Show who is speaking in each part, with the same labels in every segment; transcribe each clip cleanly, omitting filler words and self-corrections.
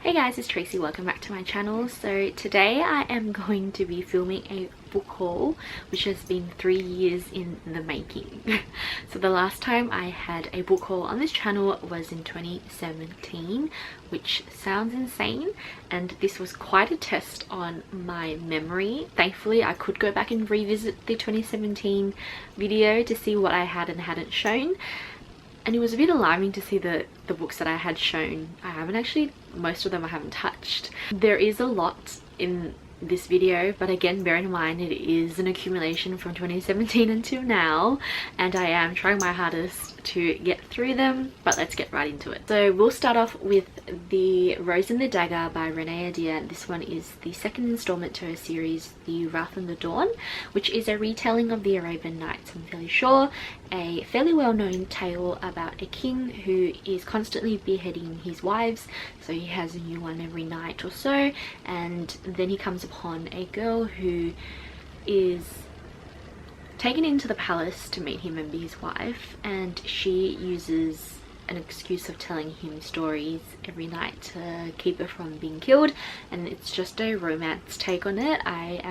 Speaker 1: Hey guys, it's Tracy. Welcome back to my channel. So today I am going to be filming a book haul which has been 3 years in the making. So the last time I had a book haul on this channel was in 2017, which sounds insane, and this was quite a test on my memory. Thankfully I could go back and revisit the 2017 video to see what I had and hadn't shown. And it was a bit alarming to see the books that I had shown. I haven't actually, most of them I haven't touched. There is a lot in this video, but again, bear in mind it is an accumulation from 2017 until now, and I am trying my hardest to get through them, but let's get right into it. So we'll start off with The Rose and the Dagger by Renee Ahdieh. This one is the second installment to her series, The Wrath and the Dawn, which is a retelling of the Arabian Nights, I'm fairly sure. A fairly well-known tale about a king who is constantly beheading his wives, so he has a new one every night or so, and then he comes upon a girl who is taken into the palace to meet him and be his wife, and she uses an excuse of telling him stories every night to keep her from being killed, and it's just a romance take on it. I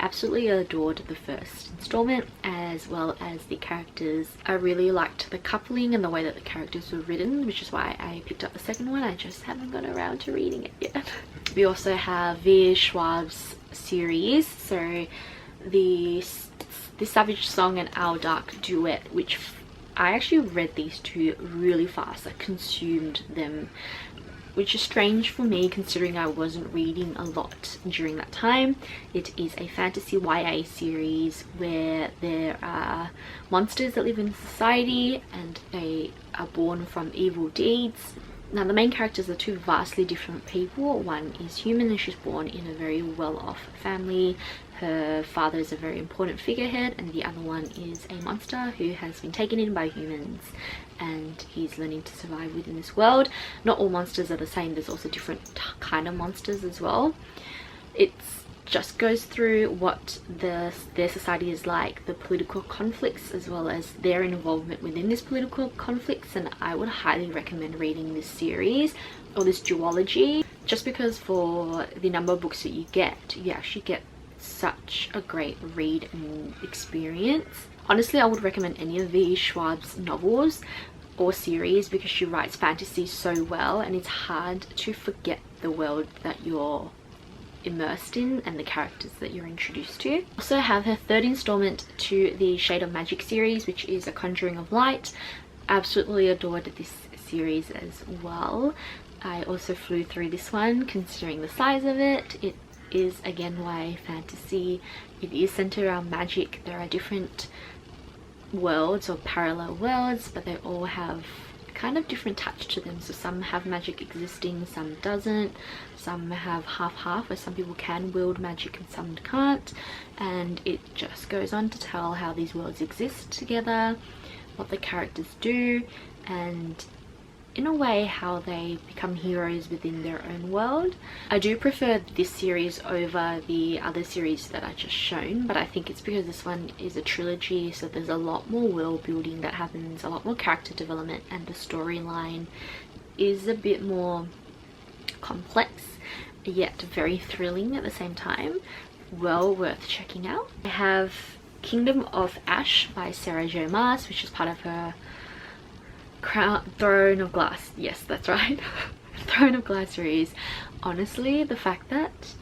Speaker 1: absolutely adored the first installment, as well as the characters. I really liked the coupling and the way that the characters were written, which is why I picked up the second one. I just haven't got around to reading it yet. We also have V. Schwab's series, so the Savage Song and Our Dark Duet, which I actually read these two really fast. I consumed them, which is strange for me considering I wasn't reading a lot during that time. It is a fantasy YA series where there are monsters that live in society and they are born from evil deeds. Now the main characters are two vastly different people. One is human and she's born in a very well-off family. Her father is a very important figurehead, and the other one is a monster who has been taken in by humans and he's learning to survive within this world. Not all monsters are the same, there's also different kind of monsters as well. It just goes through what their society is like, the political conflicts, as well as their involvement within this political conflicts, and I would highly recommend reading this series or this duology, just because for the number of books that you actually get such a great read and experience. Honestly, I would recommend any of V. Schwab's novels or series because she writes fantasy so well, and it's hard to forget the world that you're immersed in and the characters that you're introduced to. Also have her third installment to the Shade of Magic series, which is A Conjuring of Light. Absolutely adored this series as well. I also flew through this one considering the size of it. It is again YA fantasy. It is centered around magic. There are different worlds or parallel worlds, but they all have kind of different touch to them. So some have magic existing, some doesn't. Some have half-half, where some people can wield magic and some can't, and it just goes on to tell how these worlds exist together, what the characters do, and in a way how they become heroes within their own world. I do prefer this series over the other series that I just shown, but I think it's because this one is a trilogy, so there's a lot more world building that happens, a lot more character development, and the storyline is a bit more complex yet very thrilling at the same time. Well worth checking out. I have Kingdom of Ash by Sarah J. Maas, which is part of her Throne of Glass, yes that's right, Throne of Glass series. Honestly, the fact that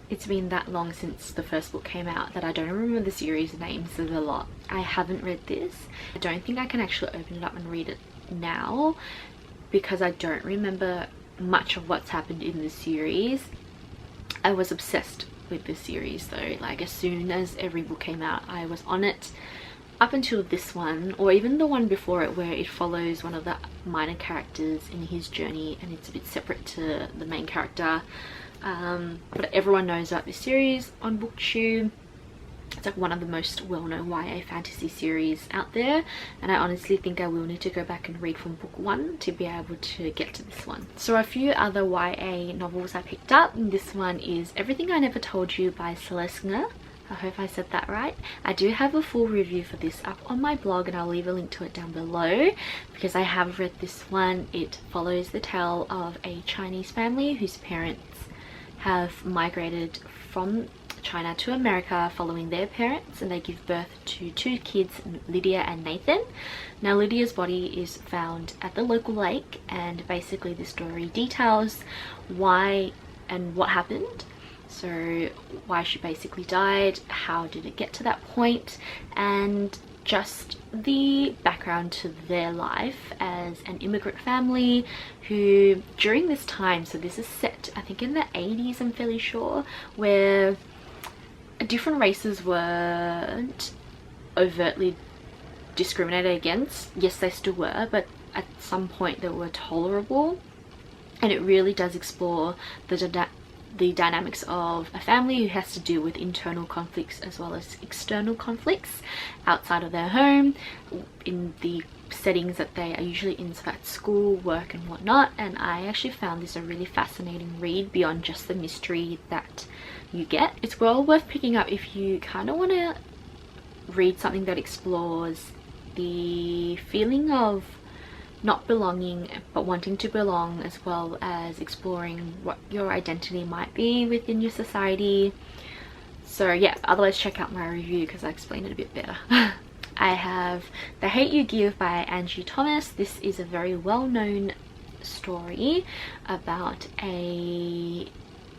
Speaker 1: it's been that long since the first book came out that I don't remember the series name says a lot. I haven't read this. I don't think I can actually open it up and read it now because I don't remember much of what's happened in the series. I was obsessed with this series though, like as soon as every book came out I was on it. Up until this one, or even the one before it, where it follows one of the minor characters in his journey and it's a bit separate to the main character. But everyone knows about this series on BookTube. It's like one of the most well-known YA fantasy series out there, and I honestly think I will need to go back and read from book 1 to be able to get to this one. So a few other YA novels I picked up, and this one is Everything I Never Told You by Celeste Ng. I hope I said that right. I do have a full review for this up on my blog, and I'll leave a link to it down below because I have read this one. It follows the tale of a Chinese family whose parents have migrated from China to America following their parents, and they give birth to two kids, Lydia and Nathan. Now Lydia's body is found at the local lake, and basically the story details why and what happened. So why she basically died, how did it get to that point, and just the background to their life as an immigrant family who during this time, so this is set I think in the 80s, I'm fairly sure, where different races weren't overtly discriminated against. Yes, they still were, but at some point they were tolerable, and it really does explore the dynamics of a family who has to deal with internal conflicts as well as external conflicts outside of their home in the settings that they are usually in, so that's school, work and whatnot. And I actually found this a really fascinating read beyond just the mystery that you get. It's well worth picking up if you kind of want to read something that explores the feeling of not belonging but wanting to belong, as well as exploring what your identity might be within your society. So yeah, otherwise check out my review because I explained it a bit better. I have The Hate You Give by Angie Thomas. This is a very well-known story about a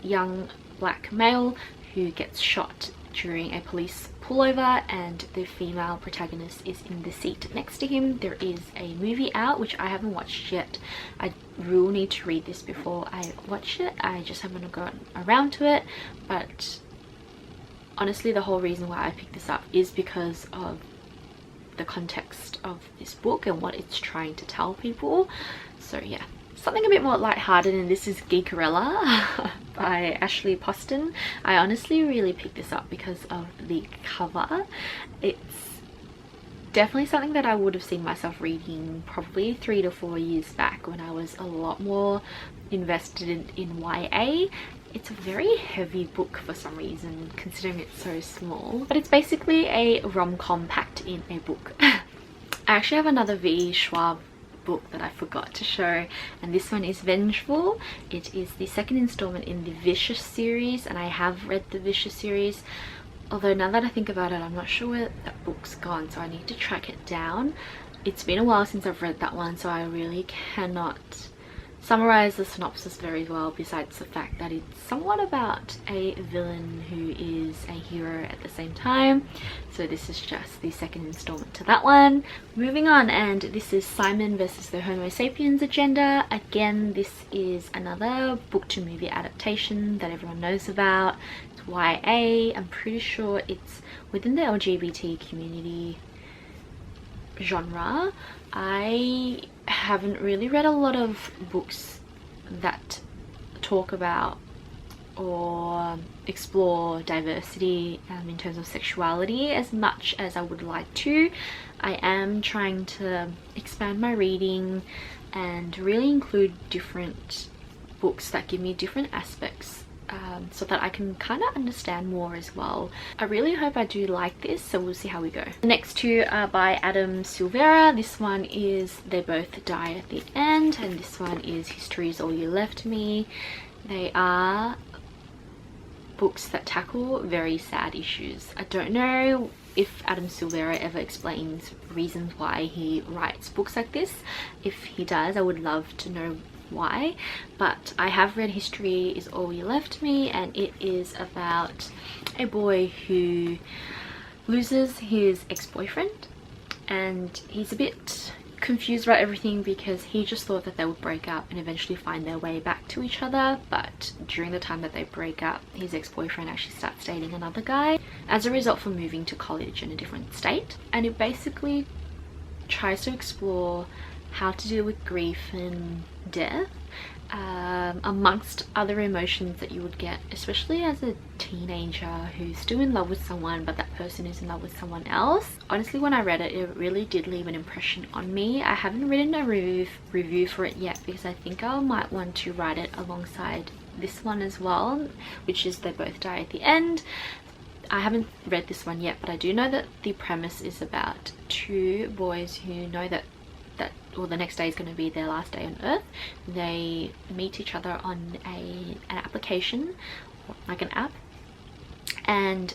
Speaker 1: young black male who gets shot during a police pullover, and the female protagonist is in the seat next to him. There is a movie out which I haven't watched yet. I will need to read this before I watch it. I just haven't gotten around to it, but honestly the whole reason why I picked this up is because of the context of this book and what it's trying to tell people. So yeah, something a bit more lighthearted, and this is Geek Arella by Ashley Poston. I honestly really picked this up because of the cover. It's definitely something that I would have seen myself reading probably 3 to 4 years back when I was a lot more invested in YA. It's a very heavy book for some reason, considering it's so small, but it's basically a rom-com packed in a book. I actually have another V. Schwab book that I forgot to show, and this one is Vengeful. It is the second installment in the Vicious series, and I have read the Vicious series, although now that I think about it I'm not sure where that book's gone, so I need to track it down. It's been a while since I've read that one, so I really cannot summarize the synopsis very well, besides the fact that it's somewhat about a villain who is a hero at the same time. So this is just the second installment to that one. Moving on, and this is Simon versus the Homo sapiens agenda. Again, this is another book to movie adaptation that everyone knows about. It's YA. I'm pretty sure it's within the LGBT community genre. I haven't really read a lot of books that talk about or explore diversity in terms of sexuality as much as I would like to. I am trying to expand my reading and really include different books that give me different aspects so that I can kind of understand more as well. I really hope I do like this, so we'll see how we go. The next two are by Adam Silvera. This one is They Both Die at the End, and this one is History Is All You Left Me. They are books that tackle very sad issues. I don't know if Adam Silvera ever explains reasons why he writes books like this. If he does, I would love to know why, but I have read History Is All You Left Me, and it is about a boy who loses his ex-boyfriend, and he's a bit confused about everything because he just thought that they would break up and eventually find their way back to each other. But during the time that they break up, his ex-boyfriend actually starts dating another guy as a result for moving to college in a different state. And it basically tries to explore how to deal with grief and death, amongst other emotions that you would get, especially as a teenager who's still in love with someone, but that person is in love with someone else. Honestly, when I read it, it really did leave an impression on me. I haven't written a review for it yet because I think I might want to write it alongside this one as well, which is They Both Die at the End. I haven't read this one yet, but I do know that the premise is about two boys who know that or the next day is going to be their last day on Earth. They meet each other on an application, like an app, and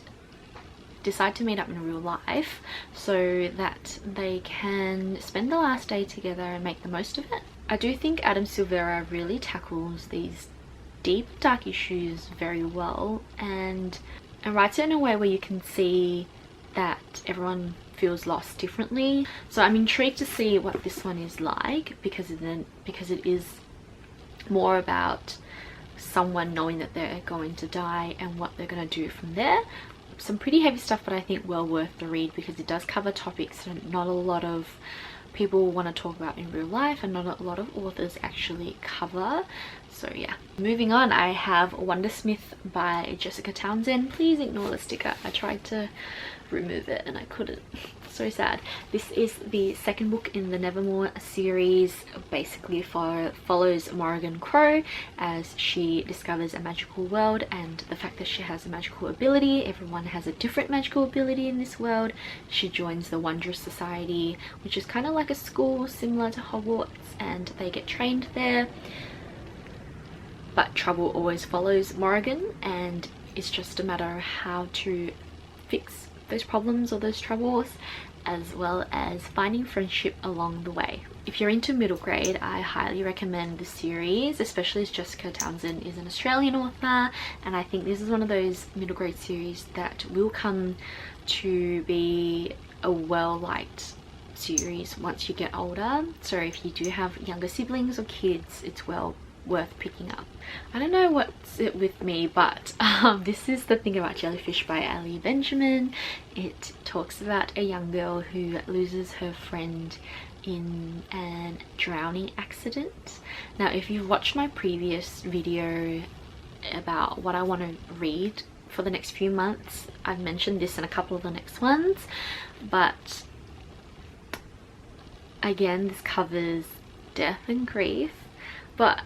Speaker 1: decide to meet up in real life so that they can spend the last day together and make the most of it. I do think Adam Silvera really tackles these deep, dark issues very well, and writes it in a way where you can see that everyone feels lost differently. So I'm intrigued to see what this one is like, because it is more about someone knowing that they're going to die and what they're going to do from there. Some pretty heavy stuff, but I think well worth the read, because it does cover topics that not a lot of people want to talk about in real life and not a lot of authors actually cover. So yeah, moving on, I have Wondersmith by Jessica Townsend. Please ignore the sticker. I tried to remove it and I couldn't. So sad. This is the second book in the Nevermore series. Basically follows Morrigan Crow as she discovers a magical world, and the fact that she has a magical ability. Everyone has a different magical ability in this world. She joins the Wondrous Society, which is kind of like a school similar to Hogwarts, and they get trained there. But trouble always follows Morrigan, and it's just a matter of how to fix those problems or those troubles, as well as finding friendship along the way. If you're into middle grade, I highly recommend this series, especially as Jessica Townsend is an Australian author, and I think this is one of those middle grade series that will come to be a well-liked series once you get older. So if you do have younger siblings or kids, it's well worth picking up. I don't know what's it with me, but this is The Thing About Jellyfish by Ali Benjamin. It talks about a young girl who loses her friend in a drowning accident. Now, if you've watched my previous video about what I want to read for the next few months, I've mentioned this in a couple of the next ones, but again, this covers death and grief, but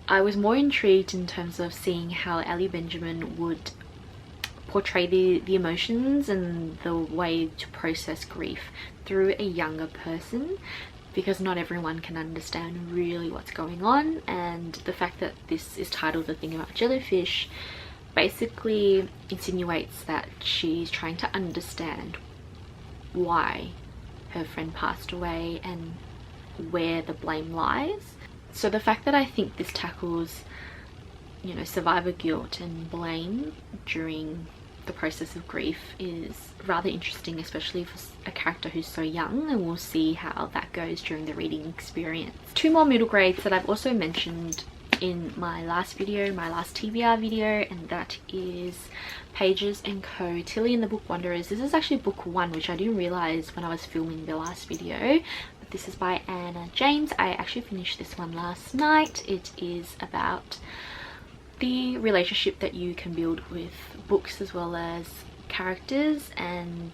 Speaker 1: I was more intrigued in terms of seeing how Ali Benjamin would portray the emotions and the way to process grief through a younger person, because not everyone can understand really what's going on. And the fact that this is titled The Thing About Jellyfish basically insinuates that she's trying to understand why her friend passed away and where the blame lies. So the fact that I think this tackles, you know, survivor guilt and blame during the process of grief is rather interesting, especially for a character who's so young, and we'll see how that goes during the reading experience. Two more middle grades that I've also mentioned in my last video, my last TBR video, and that is Pages & Co. Tilly and the Book Wanderers. This is actually book one, which I didn't realize when I was filming the last video. This is by Anna James. I actually finished this one last night. It is about the relationship that you can build with books as well as characters, and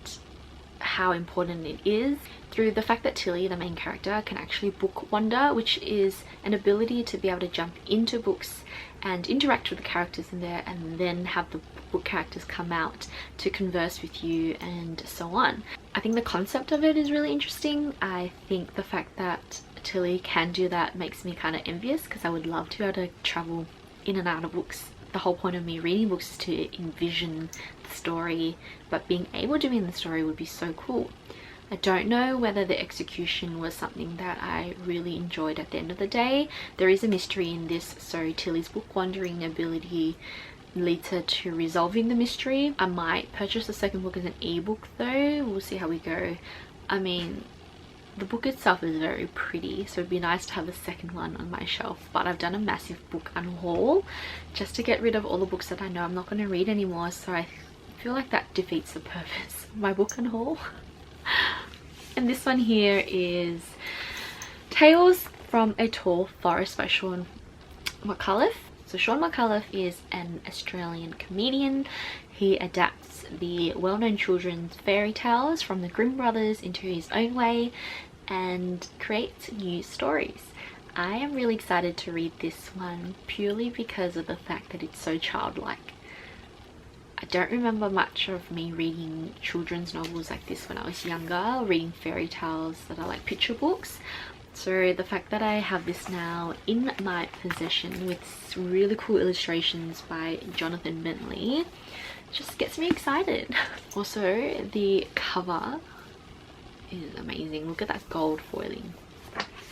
Speaker 1: how important it is through the fact that Tilly, the main character, can actually book wander, which is an ability to be able to jump into books and interact with the characters in there, and then have the book characters come out to converse with you and so on. I think the concept of it is really interesting. I think the fact that Tilly can do that makes me kind of envious, because I would love to be able to travel in and out of books. The whole point of me reading books is to envision the story, but being able to be in the story would be so cool. I don't know whether the execution was something that I really enjoyed at the end of the day. There is a mystery in this, so Tilly's book wandering ability leads her to resolving the mystery. I might purchase the second book as an ebook though. We'll see how we go. I mean, the book itself is very pretty, so it'd be nice to have a second one on my shelf, but I've done a massive book unhaul just to get rid of all the books that I know I'm not going to read anymore, so I feel like that defeats the purpose of my book unhaul. And this one here is Tales from a Tall Forest by Sean McAuliffe. So Sean McAuliffe is an Australian comedian. He adapts the well-known children's fairy tales from the Grimm brothers into his own way and creates new stories. I am really excited to read this one purely because of the fact that it's so childlike. I don't remember much of me reading children's novels like this when I was younger, reading fairy tales that are like picture books. So the fact that I have this now in my possession with really cool illustrations by Jonathan Bentley just gets me excited. Also, the cover is amazing. Look at that gold foiling.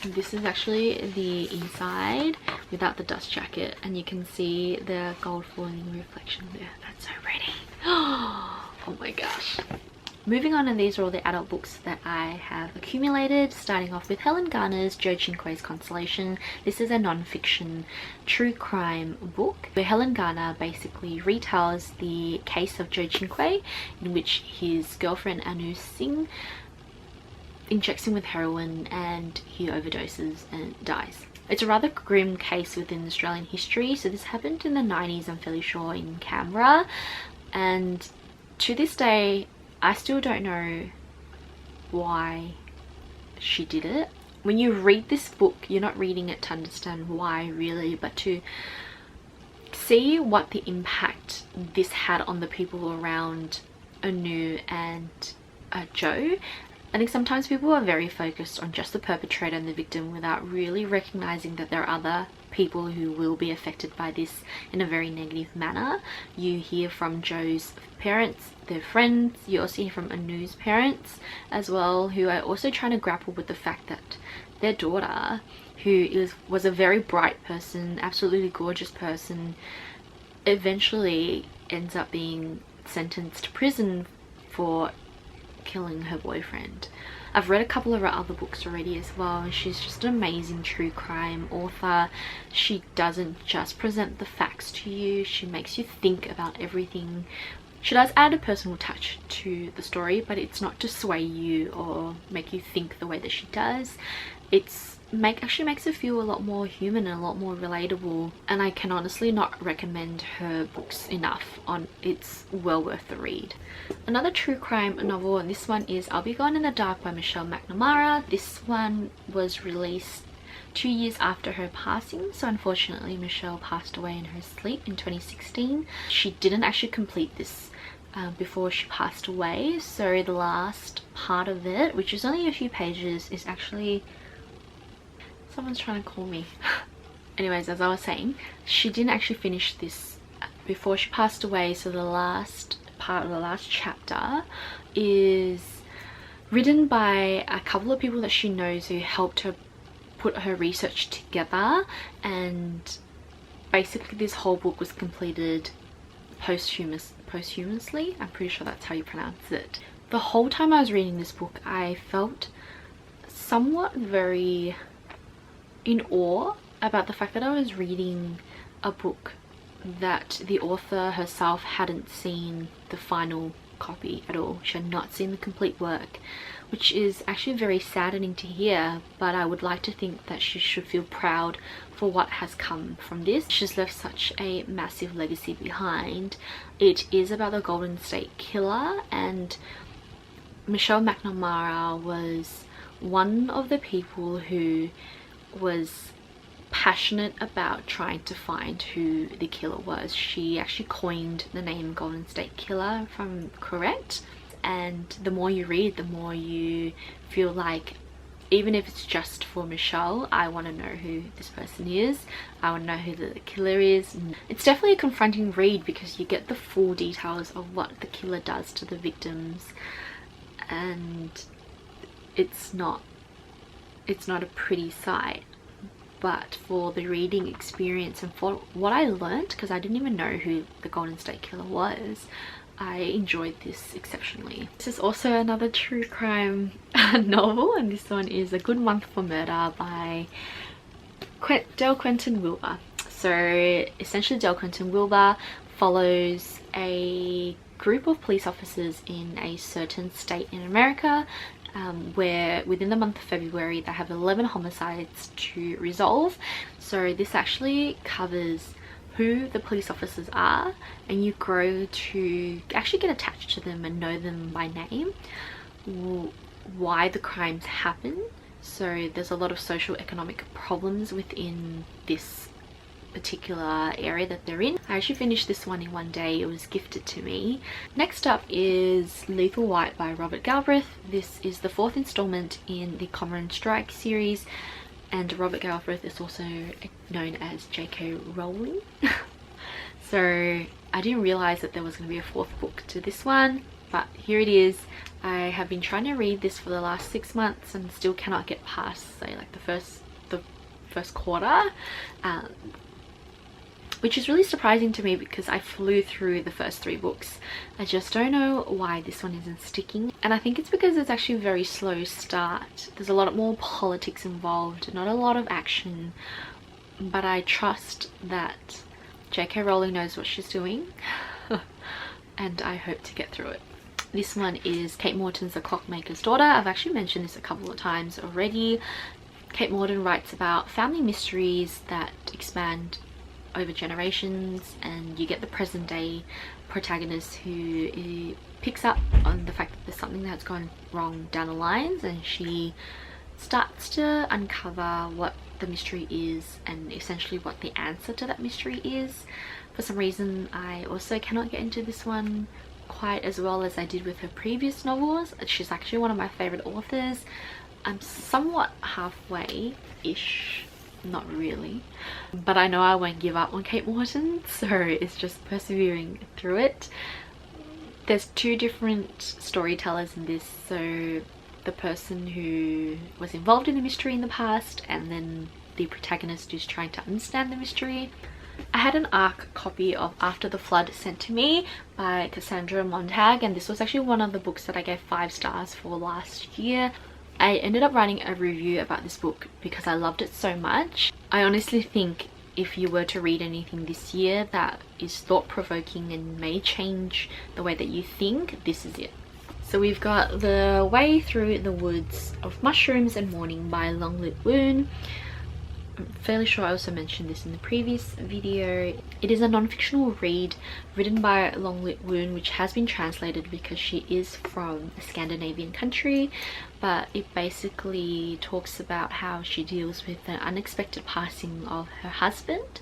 Speaker 1: This is actually the inside without the dust jacket, and you can see the gold foiling reflection there. That's so pretty. Oh my gosh. Moving on, and these are all the adult books that I have accumulated, starting off with Helen Garner's Joe Cinque's Constellation. This is a non-fiction true crime book where Helen Garner basically retells the case of Joe Cinque, in which his girlfriend Anu Singh injects him with heroin and he overdoses and dies. It's a rather grim case within Australian history. So this happened in the 90s, I'm fairly sure, in Canberra, and to this day I still don't know why she did it. When you read this book, you're not reading it to understand why really, but to see what the impact this had on the people around Anu and Joe. I think sometimes people are very focused on just the perpetrator and the victim without really recognizing that there are other people who will be affected by this in a very negative manner. You hear from Joe's parents, their friends, you also hear from Anu's parents as well, who are also trying to grapple with the fact that their daughter, who was a very bright person, absolutely gorgeous person, eventually ends up being sentenced to prison for killing her boyfriend. I've read a couple of her other books already as well, and she's just an amazing true crime author. She doesn't just present the facts to you, she makes you think about everything. She does add a personal touch to the story, but it's not to sway you or make you think the way that she does. Actually makes it feel a lot more human and a lot more relatable, and I can honestly not recommend her books enough. It's well worth the read. Another true crime novel, and this one is I'll Be Gone in the Dark by Michelle McNamara. This one was released 2 years after her passing, so unfortunately Michelle passed away in her sleep in 2016. She didn't actually complete this before she passed away, so the last part of it, which is only a few pages, is actually... Someone's trying to call me. Anyways, as I was saying, she didn't actually finish this before she passed away, so the last part of the last chapter is written by a couple of people that she knows who helped her put her research together, and basically this whole book was completed posthumously. I'm pretty sure that's how you pronounce it. The whole time I was reading this book, I felt somewhat very in awe about the fact that I was reading a book that the author herself hadn't seen the final copy at all. She had not seen the complete work, which is actually very saddening to hear, but I would like to think that she should feel proud for what has come from this. She's left such a massive legacy behind. It is about the Golden State Killer, and Michelle McNamara was one of the people who was passionate about trying to find who the killer was. She actually coined the name Golden State Killer, if I'm correct, and the more you read, the more you feel like, even if it's just for Michelle, I want to know who this person is, I want to know who the killer is. It's definitely a confronting read because you get the full details of what the killer does to the victims, and it's not a pretty sight. But for the reading experience and for what I learned, because I didn't even know who the Golden State Killer was, I enjoyed this exceptionally. This is also another true crime novel, and this one is A Good Month for Murder by Dale Quentin Wilber. So essentially Dale Quentin Wilber follows a group of police officers in a certain state in America, where within the month of February they have 11 homicides to resolve. So this actually covers who the police officers are, and you grow to actually get attached to them and know them by name, why the crimes happen. So there's a lot of social economic problems within this particular area that they're in. I actually finished this one in one day. It was gifted to me. Next up is Lethal White by Robert Galbraith. This is the 4th installment in the Common Strike series, and Robert Galbraith is also known as J.K. Rowling. So I didn't realize that there was going to be a 4th book to this one, but here it is. I have been trying to read this for the last 6 months and still cannot get past, say, like the first quarter, which is really surprising to me because I flew through the first 3 books. I just don't know why this one isn't sticking, and I think it's because it's actually a very slow start. There's a lot more politics involved, not a lot of action, but I trust that J.K. Rowling knows what she's doing and I hope to get through it. This one is Kate Morton's The Clockmakers Daughter. I've actually mentioned this a couple of times already. Kate Morton writes about family mysteries that expand over generations, and you get the present day protagonist who picks up on the fact that there's something that's gone wrong down the lines, and she starts to uncover what the mystery is and essentially what the answer to that mystery is. For some reason I also cannot get into this one quite as well as I did with her previous novels. She's actually one of my favorite authors. I'm somewhat halfway-ish, not really, but I know I won't give up on Kate Morton, so it's just persevering through it. There's 2 different storytellers in this, so the person who was involved in the mystery in the past and then the protagonist who's trying to understand the mystery. I had an ARC copy of After the Flood sent to me by Cassandra Montag, and this was actually one of the books that I gave 5 stars for last year. I ended up writing a review about this book because I loved it so much. I honestly think if you were to read anything this year that is thought-provoking and may change the way that you think, this is it. So we've got The Way Through the Woods of Mushrooms and Morning by Longlit Woon. I'm fairly sure I also mentioned this in the previous video. It is a non-fictional read written by Longlit Woon, which has been translated because she is from a Scandinavian country, but it basically talks about how she deals with the unexpected passing of her husband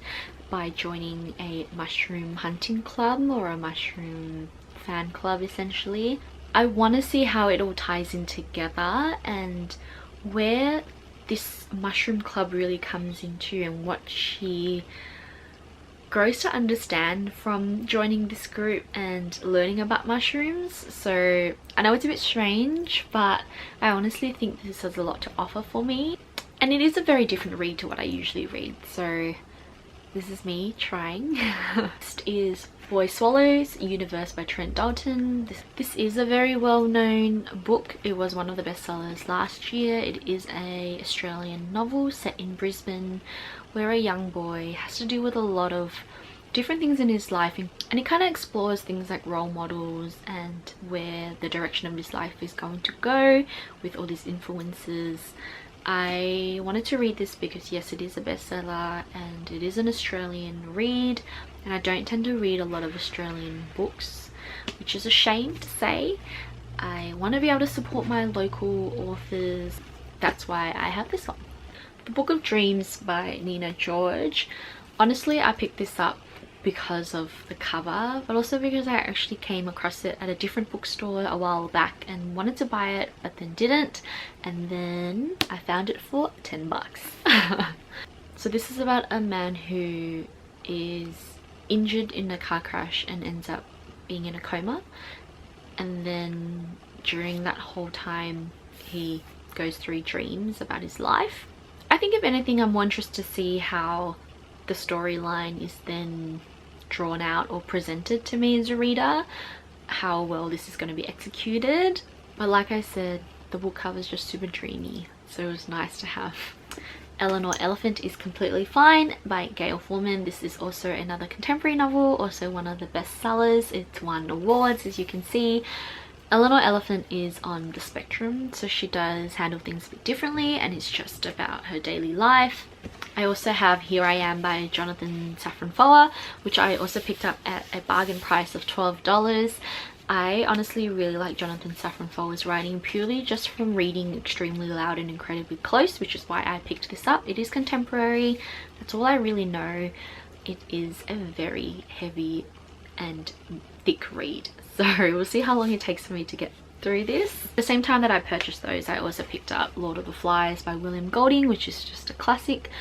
Speaker 1: by joining a mushroom hunting club, or a mushroom fan club essentially. I want to see how it all ties in together and where this mushroom club really comes into and what she grows to understand from joining this group and learning about mushrooms. So I know it's a bit strange, but I honestly think this has a lot to offer for me, and it is a very different read to what I usually read, so this is me trying. Next is Boy Swallows Universe by Trent Dalton. This is a very well-known book. It was one of the bestsellers last year. It is an Australian novel set in Brisbane where a young boy has to deal with a lot of different things in his life, and it kind of explores things like role models and where the direction of his life is going to go with all these influences. I wanted to read this because yes, it is a bestseller and it is an Australian read, and I don't tend to read a lot of Australian books, which is a shame to say. I want to be able to support my local authors. That's why I have this one. The Book of Dreams by Nina George. Honestly, I picked this up because of the cover, but also because I actually came across it at a different bookstore a while back and wanted to buy it but then didn't, and then I found it for 10 bucks. So this is about a man who is injured in a car crash and ends up being in a coma, and then during that whole time he goes through dreams about his life. I think if anything I'm more interested to see how the storyline is then drawn out or presented to me as a reader, how well this is going to be executed. But like I said, the book cover is just super dreamy, so it was nice to have. Eleanor Elephant is Completely Fine by Gail Foreman. This is also another contemporary novel, also one of the bestsellers. It's won awards, as you can see. Eleanor Elephant is on the spectrum, so she does handle things a bit differently, and it's just about her daily life. I also have Here I Am by Jonathan Safran Foer, which I also picked up at a bargain price of $12. I honestly really like Jonathan Safran Foer's writing purely just from reading Extremely Loud and Incredibly Close, which is why I picked this up. It is contemporary, that's all I really know. It is a very heavy and thick read, so we'll see how long it takes for me to get through this. At the same time that I purchased those, I also picked up Lord of the Flies by William Golding, which is just a classic.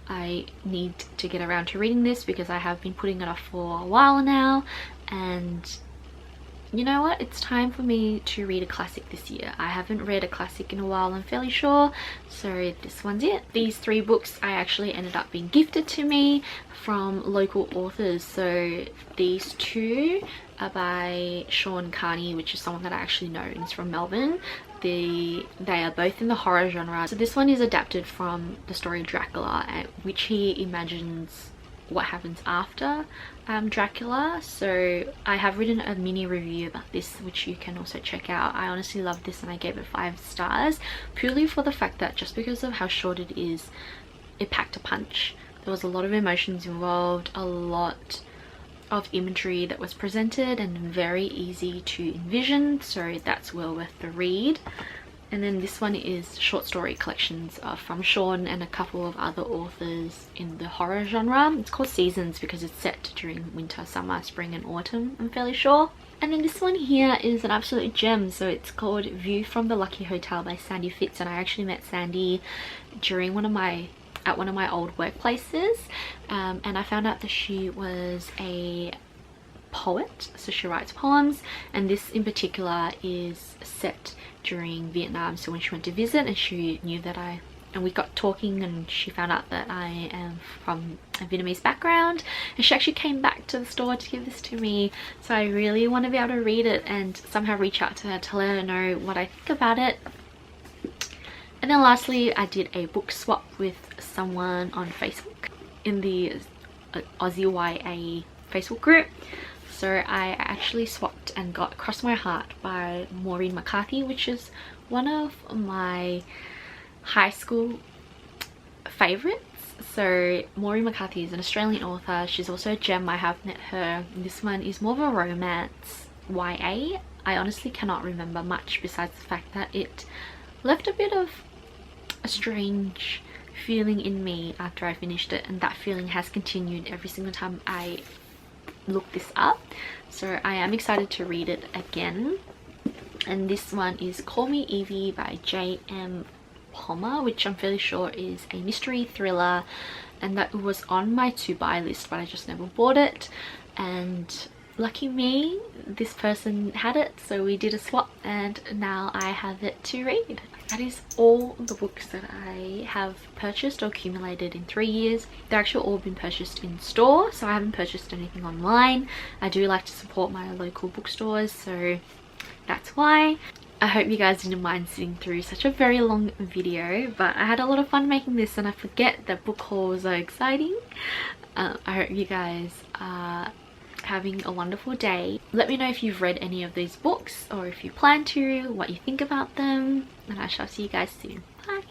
Speaker 1: I need to get around to reading this because I have been putting it off for a while now, and you know what, it's time for me to read a classic this year. I haven't read a classic in a while, I'm fairly sure, so this one's it. These 3 books I actually ended up being gifted to me from local authors. So these 2 are by Sean Carney, which is someone that I actually know, and it's from Melbourne. They are both in the horror genre. So this one is adapted from the story Dracula, which he imagines what happens after Dracula. So I have written a mini review about this, which you can also check out. I honestly love this and I gave it 5 stars purely for the fact that just because of how short it is, it packed a punch. There was a lot of emotions involved, a lot of imagery that was presented, and very easy to envision, so that's well worth the read. And then this one is short story collections from Sean and a couple of other authors in the horror genre. It's called Seasons because it's set during winter, summer, spring and autumn, I'm fairly sure. And then this one here is an absolute gem. So it's called View from the Lucky Hotel by Sandy Fitz, and I actually met Sandy during one of my old workplaces, and I found out that she was a poet, so she writes poems, and this in particular is set during Vietnam. So when she went to visit, and she knew that and we got talking, and she found out that I am from a Vietnamese background, and she actually came back to the store to give this to me. So I really want to be able to read it and somehow reach out to her to let her know what I think about it. And then lastly, I did a book swap with someone on Facebook in the Aussie YA Facebook group. So I actually swapped and got Cross My Heart by Maureen McCarthy, which is one of my high school favorites. So Maureen McCarthy is an Australian author. She's also a gem. I have met her. This one is more of a romance YA. I honestly cannot remember much besides the fact that it left a bit of a strange feeling in me after I finished it, and that feeling has continued every single time I look this up. So I am excited to read it again. And this one is Call Me Evie by J.M. Homo, which I'm fairly sure is a mystery thriller, and that was on my to buy list, but I just never bought it. And lucky me, this person had it, so we did a swap and now I have it to read. That is all the books that I have purchased or accumulated in 3 years. They're actually all been purchased in store, so I haven't purchased anything online. I do like to support my local bookstores, so that's why. I hope you guys didn't mind sitting through such a very long video, but I had a lot of fun making this, and I forget that book hauls are exciting. I hope you guys are having a wonderful day. Let me know if you've read any of these books, or if you plan to, what you think about them, and I shall see you guys soon. Bye!